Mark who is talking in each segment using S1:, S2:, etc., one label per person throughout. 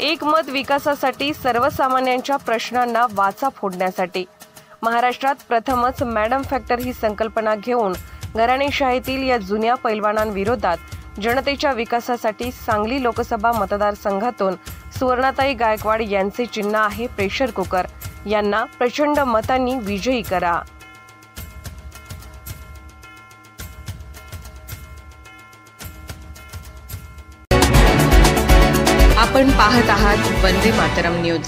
S1: एकमत विकासासाठी सर्वसामान्यांच्या प्रश्नांना वाचा फोडण्यासाठी महाराष्ट्रात प्रथमच मॅडम फॅक्टर ही संकल्पना घेऊन घराणेशाहीतील या जुन्या पैलवानांविरोधात जनतेच्या विकासासाठी सांगली लोकसभा मतदारसंघातून सुवर्णाताई गायकवाड यांचे चिन्ह आहे प्रेशर कुकर, यांना प्रचंड मतांनी विजयी करा।
S2: आपण पाहत आहात वंदे मातरम न्यूज।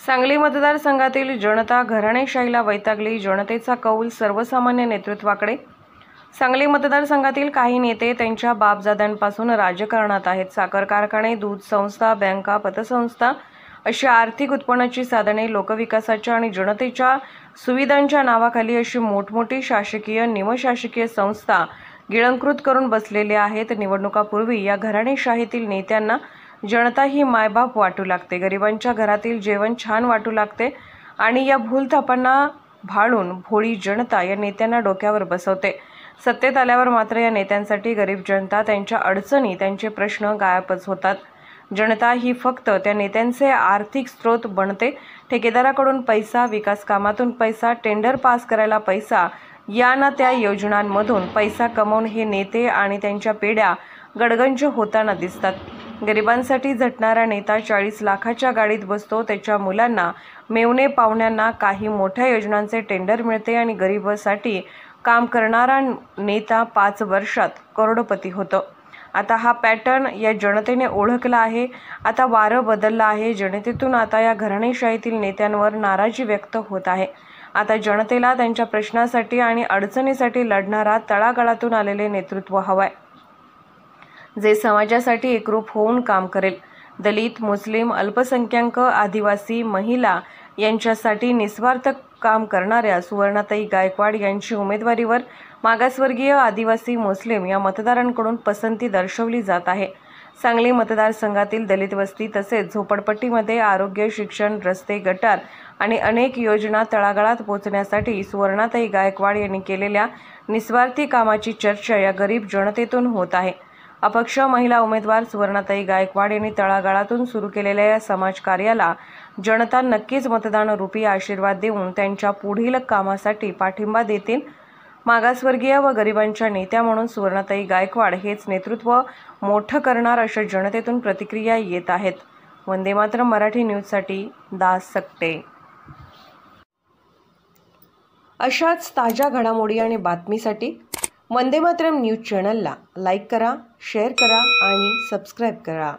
S1: सांगली मतदारसंघातील जनता घराणेशाहीला वैतागली, जनतेचा कौल सर्वसामान्य नेतृत्वाकडे। सांगली मतदारसंघातील काही नेते त्यांच्या बापजाद्यांपासून राजकारणात आहेत। साखर कारखाने, दूध संस्था, बँका, पतसंस्था अशी आर्थिक उत्पन्नाची साधने लोकविकासाच्या आणि जनतेच्या सुविधांच्या नावाखाली अशी मोठमोठी शासकीय निमशासकीय संस्था गिळंकृत करून बसलेले आहेत। निवडणुकापूर्वी या घराणेशाहीतील नेत्यांना जनता ही मायबाप वाटू लागते, गरिबांच्या घरातील जेवण छान वाटू लागते आणि या भूलथापांना भाळून भोळी जनता या नेत्यांना डोक्यावर बसवते। सत्तेत आल्यावर मात्र या नेत्यांसाठी गरीब जनता, त्यांच्या अडचणी, त्यांचे प्रश्न गायबच होतात। जनता ही फक्त त्या नेत्यांचे आर्थिक स्रोत बनते। ठेकेदाराकडून पैसा, विकास कामातून पैसा, टेंडर पास करायला पैसा, या ना त्या योजनांमधून पैसा कमवून हे नेते आणि त्यांच्या पिढ्या गडगंज होताना दिसतात। गरिबांसाठी झटणारा नेता 40 लाखाच्या गाडीत बसतो, त्याच्या मुलांना, मेवणे पाहुण्यांना काही मोठ्या योजनांचे टेंडर मिळते आणि गरिबांसाठी काम करणारा नेता 5 वर्षात करोडपती होतो। आता हा पॅटर्न या जनतेने ओळखला आहे। आता वारं बदललं आहे। जनतेतून आता या घराणेशाहीतील नेत्यांवर नाराजी व्यक्त होत आहे। आता जनतेला त्यांच्या प्रश्नासाठी आणि अडचणीसाठी लढणारा तळागाळातून आलेले नेतृत्व हवंय, जे समाजासाठी एकरूप होऊन काम करेल। दलित, मुस्लिम, अल्पसंख्याक, आदिवासी, महिला यांच्यासाठी निस्वार्थ काम करणाऱ्या सुवर्णाताई गायकवाड यांची उमेदवारीवर मागासवर्गीय, आदिवासी, मुस्लिम या मतदारांकडून पसंती दर्शवली जात आहे। सांगली मतदारसंघातील दलित वस्ती तसेच झोपडपट्टीमध्ये आरोग्य, शिक्षण, रस्ते, गटार आणि अनेक योजना तळागाळात पोहोचण्यासाठी सुवर्णाताई गायकवाड यांनी केलेल्या निस्वार्थी कामाची चर्चा या गरीब जनतेतून होत आहे। अपक्ष महिला उमेदवार सुवर्णाताई गायकवाड यांनी तळागाळातून सुरू केलेल्या या समाजकार्याला जनता नक्कीच मतदान रूपी आशीर्वाद देऊन त्यांच्या पुढील कामासाठी पाठिंबा देतील। मागासवर्गीय व गरिबांच्या नेत्या म्हणून सुवर्णाताई गायकवाड हेच नेतृत्व मोठं करणार अशा जनतेतून प्रतिक्रिया येत आहेत। वंदे मातरम मराठी न्यूजसाठी दास सकटे। अशाच ताज्या घडामोडी आणि बातमीसाठी वंदे मातरम न्यूज चॅनलला लाईक करा, शेअर करा आणि सबस्क्राईब करा।